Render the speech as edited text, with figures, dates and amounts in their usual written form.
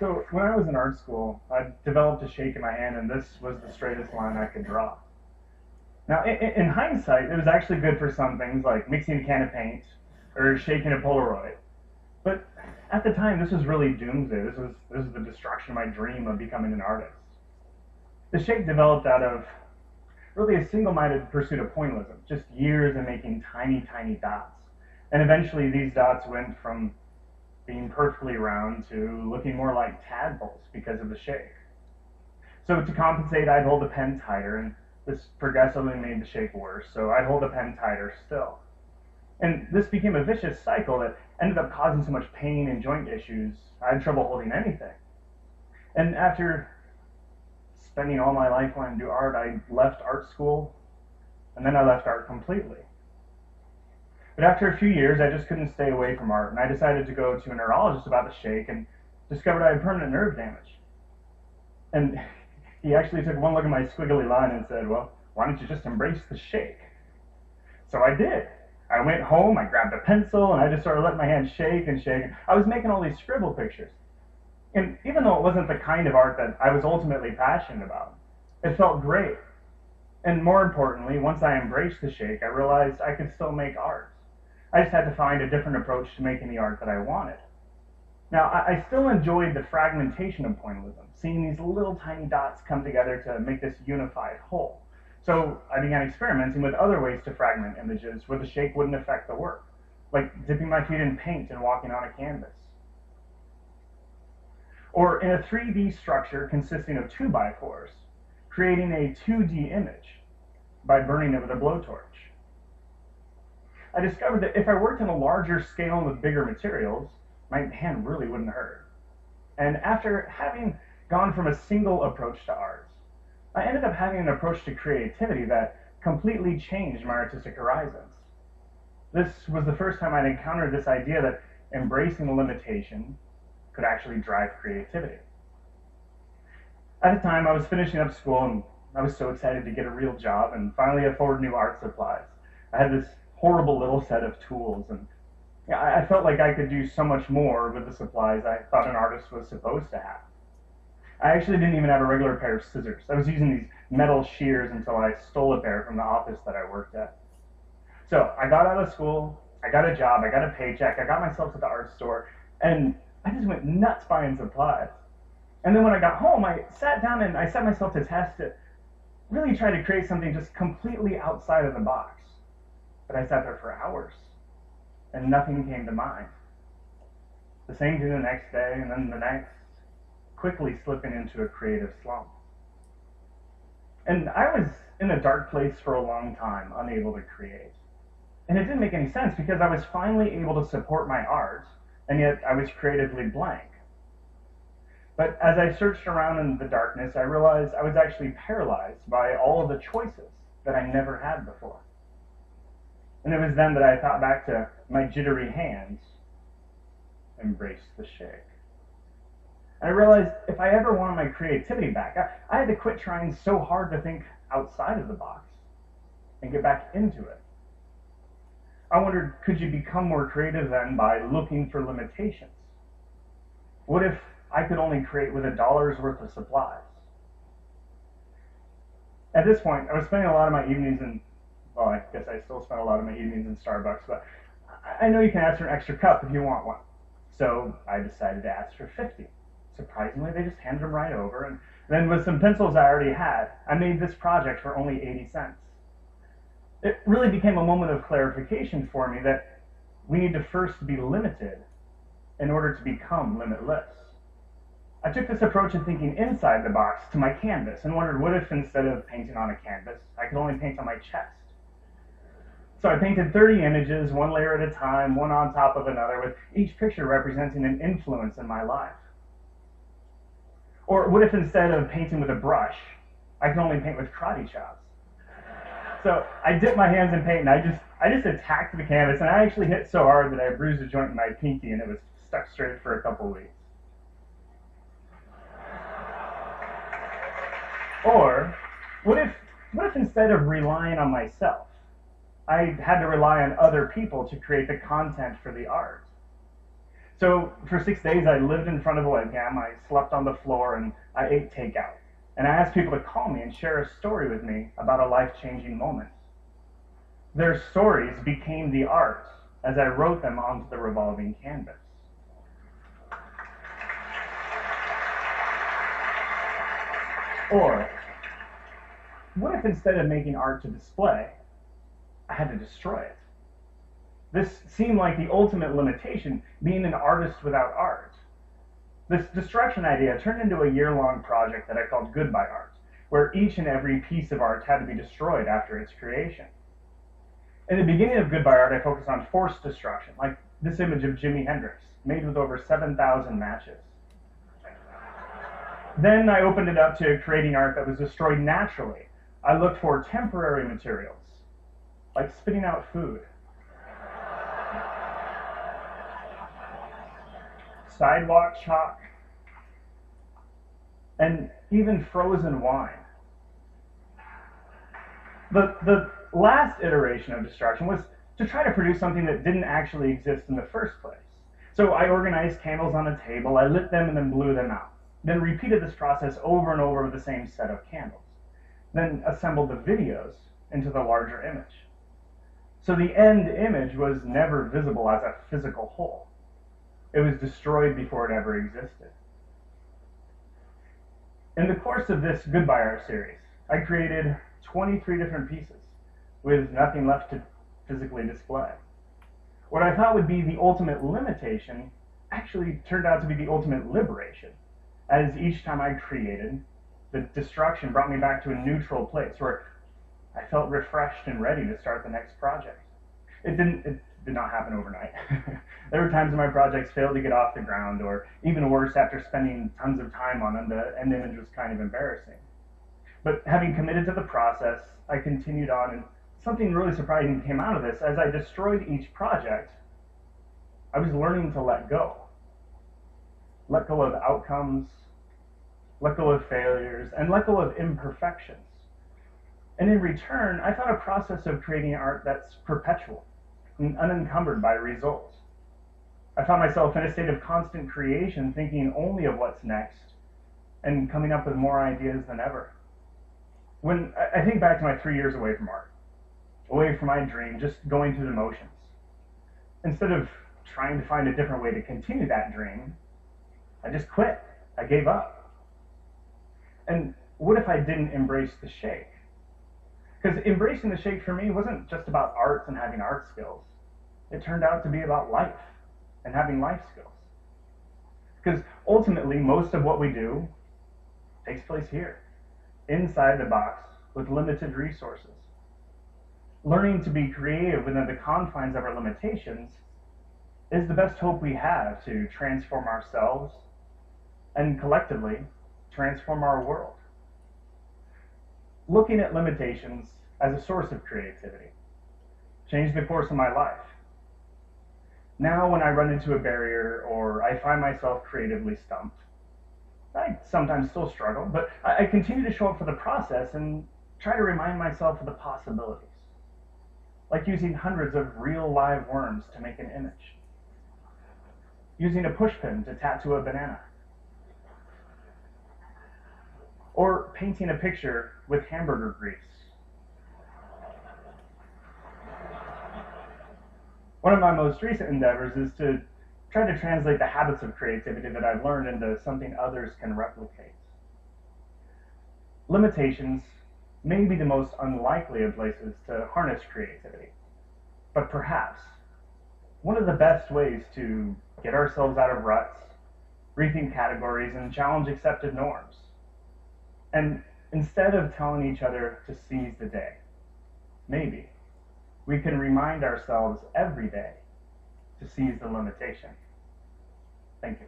So when I was in art school, I developed a shake in my hand, and this was the straightest line I could draw. Now, in hindsight, it was actually good for some things like mixing a can of paint or shaking a Polaroid. But at the time, this was really doomsday. This was the destruction of my dream of becoming an artist. The shake developed out of really a single-minded pursuit of pointillism, just years of making tiny, tiny dots. And eventually, these dots went from being perfectly round to looking more like tadpoles because of the shake. So to compensate, I'd hold the pen tighter, and this progressively made the shake worse, so I'd hold the pen tighter still. And this became a vicious cycle that ended up causing so much pain and joint issues, I had trouble holding anything. And after spending all my life wanting to do art, I left art school, and then I left art completely. But after a few years, I just couldn't stay away from art, and I decided to go to a neurologist about the shake and discovered I had permanent nerve damage. And he actually took one look at my squiggly line and said, well, why don't you just embrace the shake? So I did. I went home, I grabbed a pencil, and I just started letting my hand shake and shake. I was making all these scribble pictures. And even though it wasn't the kind of art that I was ultimately passionate about, it felt great. And more importantly, once I embraced the shake, I realized I could still make art. I just had to find a different approach to making the art that I wanted. Now, I still enjoyed the fragmentation of pointillism, seeing these little tiny dots come together to make this unified whole. So I began experimenting with other ways to fragment images where the shake wouldn't affect the work, like dipping my feet in paint and walking on a canvas. Or in a 3D structure consisting of 2x4s, creating a 2D image by burning it with a blowtorch. I discovered that if I worked on a larger scale and with bigger materials, my hand really wouldn't hurt. And after having gone from a single approach to art, I ended up having an approach to creativity that completely changed my artistic horizons. This was the first time I'd encountered this idea that embracing the limitation could actually drive creativity. At the time, I was finishing up school and I was so excited to get a real job and finally afford new art supplies. I had this horrible little set of tools, and I felt like I could do so much more with the supplies I thought an artist was supposed to have. I actually didn't even have a regular pair of scissors. I was using these metal shears until I stole a pair from the office that I worked at. So I got out of school, I got a job, I got a paycheck, I got myself to the art store, and I just went nuts buying supplies. And then when I got home, I sat down and I set myself to test it, really try to create something just completely outside of the box. But I sat there for hours, and nothing came to mind. The same thing the next day, and then the next, quickly slipping into a creative slump. And I was in a dark place for a long time, unable to create. And it didn't make any sense because I was finally able to support my art, and yet I was creatively blank. But as I searched around in the darkness, I realized I was actually paralyzed by all of the choices that I never had before. And it was then that I thought back to my jittery hands, embrace the shake. And I realized if I ever wanted my creativity back, I had to quit trying so hard to think outside of the box and get back into it. I wondered, could you become more creative then by looking for limitations? What if I could only create with $1 worth of supplies? At this point, I was spending a lot of my evenings in, well, I guess I still spend a lot of my evenings in Starbucks, but I know you can ask for an extra cup if you want one. So I decided to ask for 50. Surprisingly, they just handed them right over, and then with some pencils I already had, I made this project for only 80 cents. It really became a moment of clarification for me that we need to first be limited in order to become limitless. I took this approach of thinking inside the box to my canvas and wondered what if instead of painting on a canvas, I could only paint on my chest. So I painted 30 images, one layer at a time, one on top of another, with each picture representing an influence in my life. Or what if instead of painting with a brush, I could only paint with karate chops? So I dipped my hands in paint and I just attacked the canvas, and I actually hit so hard that I bruised a joint in my pinky and it was stuck straight for a couple weeks. Or what if instead of relying on myself, I had to rely on other people to create the content for the art? So for 6 days, I lived in front of a webcam, I slept on the floor, and I ate takeout. And I asked people to call me and share a story with me about a life-changing moment. Their stories became the art as I wrote them onto the revolving canvas. Or, what if instead of making art to display, I had to destroy it? This seemed like the ultimate limitation, being an artist without art. This destruction idea turned into a year-long project that I called Goodbye Art, where each and every piece of art had to be destroyed after its creation. In the beginning of Goodbye Art, I focused on forced destruction, like this image of Jimi Hendrix, made with over 7,000 matches. Then I opened it up to creating art that was destroyed naturally. I looked for temporary materials, like spitting out food, sidewalk chalk, and even frozen wine. The last iteration of destruction was to try to produce something that didn't actually exist in the first place. So I organized candles on a table, I lit them and then blew them out. Then repeated this process over and over with the same set of candles. Then assembled the videos into the larger image. So the end image was never visible as a physical whole. It was destroyed before it ever existed. In the course of this Goodbye Art series, I created 23 different pieces with nothing left to physically display. What I thought would be the ultimate limitation actually turned out to be the ultimate liberation, as each time I created, the destruction brought me back to a neutral place where I felt refreshed and ready to start the next project. It did not happen overnight. There were times when my projects failed to get off the ground, or even worse, after spending tons of time on them, the end image was kind of embarrassing. But having committed to the process, I continued on, and something really surprising came out of this. As I destroyed each project, I was learning to let go. Let go of outcomes, let go of failures, and let go of imperfections. And in return, I found a process of creating art that's perpetual and unencumbered by results. I found myself in a state of constant creation, thinking only of what's next, and coming up with more ideas than ever. When I think back to my 3 years away from art, away from my dream, just going through the motions, instead of trying to find a different way to continue that dream, I just quit. I gave up. And what if I didn't embrace the shake? Because embracing the shake for me wasn't just about arts and having art skills. It turned out to be about life and having life skills. Because ultimately, most of what we do takes place here, inside the box, with limited resources. Learning to be creative within the confines of our limitations is the best hope we have to transform ourselves and collectively transform our world. Looking at limitations as a source of creativity changed the course of my life. Now when I run into a barrier or I find myself creatively stumped, I sometimes still struggle, but I continue to show up for the process and try to remind myself of the possibilities. Like using hundreds of real live worms to make an image. Using a pushpin to tattoo a banana. Or painting a picture with hamburger grease. One of my most recent endeavors is to try to translate the habits of creativity that I've learned into something others can replicate. Limitations may be the most unlikely of places to harness creativity, but perhaps one of the best ways to get ourselves out of ruts, rethink categories, and challenge accepted norms. And instead of telling each other to seize the day, maybe we can remind ourselves every day to seize the limitation. Thank you.